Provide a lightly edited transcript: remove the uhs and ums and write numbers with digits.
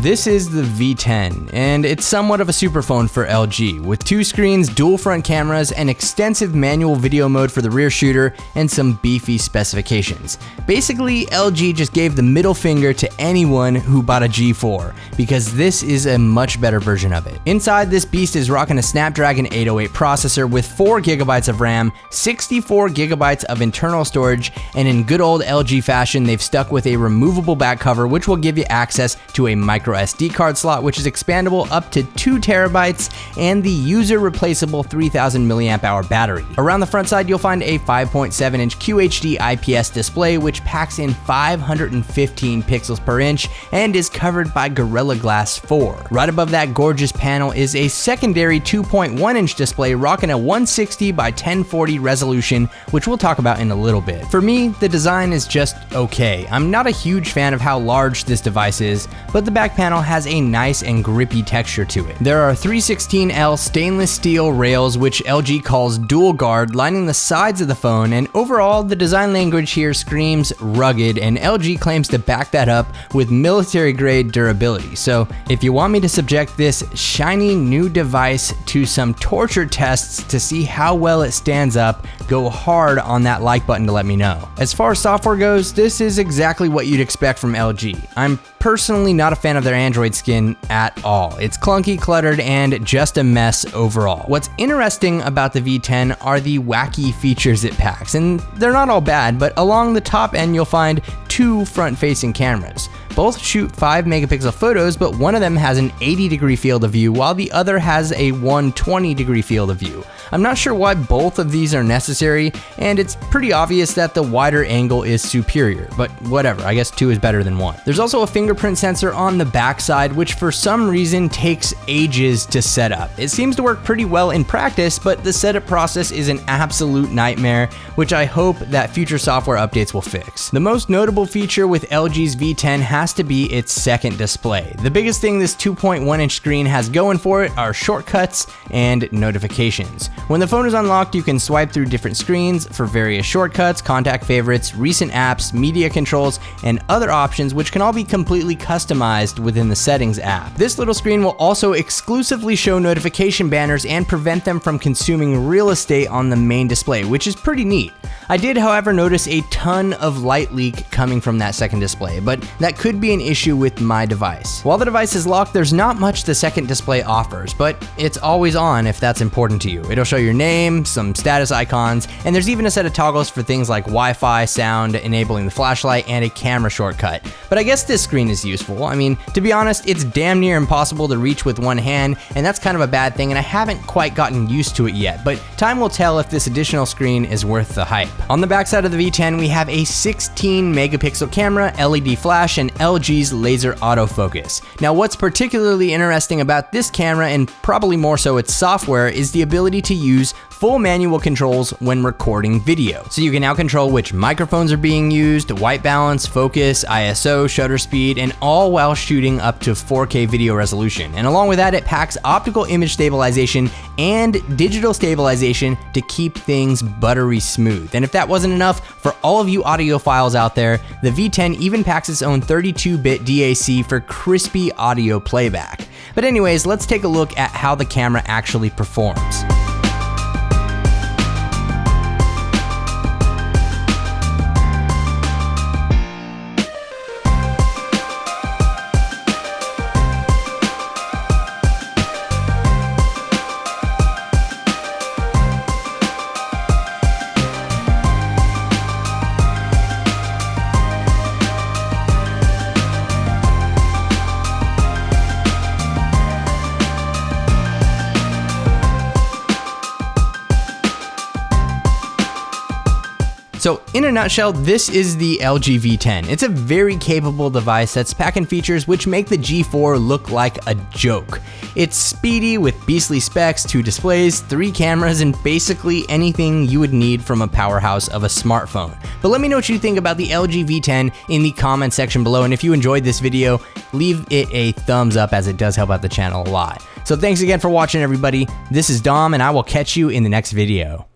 This is the V10, and it's somewhat of a superphone for LG, with 2 screens, dual front cameras, an extensive manual video mode for the rear shooter, and some beefy specifications. Basically, LG just gave the middle finger to anyone who bought a G4, because this is a much better version of it. Inside, this beast is rocking a Snapdragon 808 processor with 4 GB of RAM, 64 GB of internal storage, and in good old LG fashion, they've stuck with a removable back cover, which will give you access to a micro SD card slot, which is expandable up to 2 TB, and the user replaceable 3000 mAh battery. Around the front side, you'll find a 5.7-inch QHD IPS display, which packs in 515 pixels per inch and is covered by Gorilla Glass 4. Right above that gorgeous panel is a secondary 2.1-inch display rocking a 160 by 1040 resolution, which we'll talk about in a little bit. For me, the design is just okay. I'm not a huge fan of how large this device is, but the back panel has a nice and grippy texture to it. There are 316L stainless steel rails, which LG calls dual guard, lining the sides of the phone, and overall the design language here screams rugged, and LG claims to back that up with military grade durability. So if you want me to subject this shiny new device to some torture tests to see how well it stands up, go hard on that like button to let me know. As far as software goes, this is exactly what you'd expect from LG. I'm personally not a fan of their Android skin at all. It's clunky, cluttered, and just a mess overall. What's interesting about the V10 are the wacky features it packs, and they're not all bad, but along the top end you'll find 2 front-facing cameras. Both shoot 5 megapixel photos, but one of them has an 80-degree field of view, while the other has a 120-degree field of view. I'm not sure why both of these are necessary, and it's pretty obvious that the wider angle is superior, but whatever, I guess 2 is better than 1. There's also a fingerprint sensor on the backside, which for some reason takes ages to set up. It seems to work pretty well in practice, but the setup process is an absolute nightmare, which I hope that future software updates will fix. The most notable feature with LG's V10 has to be its second display. The biggest thing this 2.1-inch screen has going for it are shortcuts and notifications. When the phone is unlocked, you can swipe through different screens for various shortcuts, contact favorites, recent apps, media controls, and other options, which can all be completely customized within the settings app. This little screen will also exclusively show notification banners and prevent them from consuming real estate on the main display, which is pretty neat. I did, however, notice a ton of light leak coming from that second display, but that could be an issue with my device. While the device is locked, there's not much the second display offers, but it's always on if that's important to you. It'll show your name, some status icons, and there's even a set of toggles for things like Wi-Fi, sound, enabling the flashlight, and a camera shortcut. But I guess this screen is useful. I mean, to be honest, it's damn near impossible to reach with one hand, and that's kind of a bad thing, and I haven't quite gotten used to it yet, but time will tell if this additional screen is worth the hype. On the backside of the V10, we have a 16 megapixel camera, LED flash, and LG's laser autofocus. Now, what's particularly interesting about this camera, and probably more so its software, is the ability to use full manual controls when recording video. So you can now control which microphones are being used, white balance, focus, ISO, shutter speed, and all while shooting up to 4K video resolution. And along with that, it packs optical image stabilization and digital stabilization to keep things buttery smooth. And if that wasn't enough, for all of you audiophiles out there, the V10 even packs its own 32-bit DAC for crispy audio playback. But anyways, let's take a look at how the camera actually performs. So in a nutshell, this is the LG V10. It's a very capable device that's packing features which make the G4 look like a joke. It's speedy with beastly specs, 2 displays, 3 cameras, and basically anything you would need from a powerhouse of a smartphone. But let me know what you think about the LG V10 in the comment section below, and if you enjoyed this video, leave it a thumbs up as it does help out the channel a lot. So thanks again for watching, everybody. This is Dom, and I will catch you in the next video.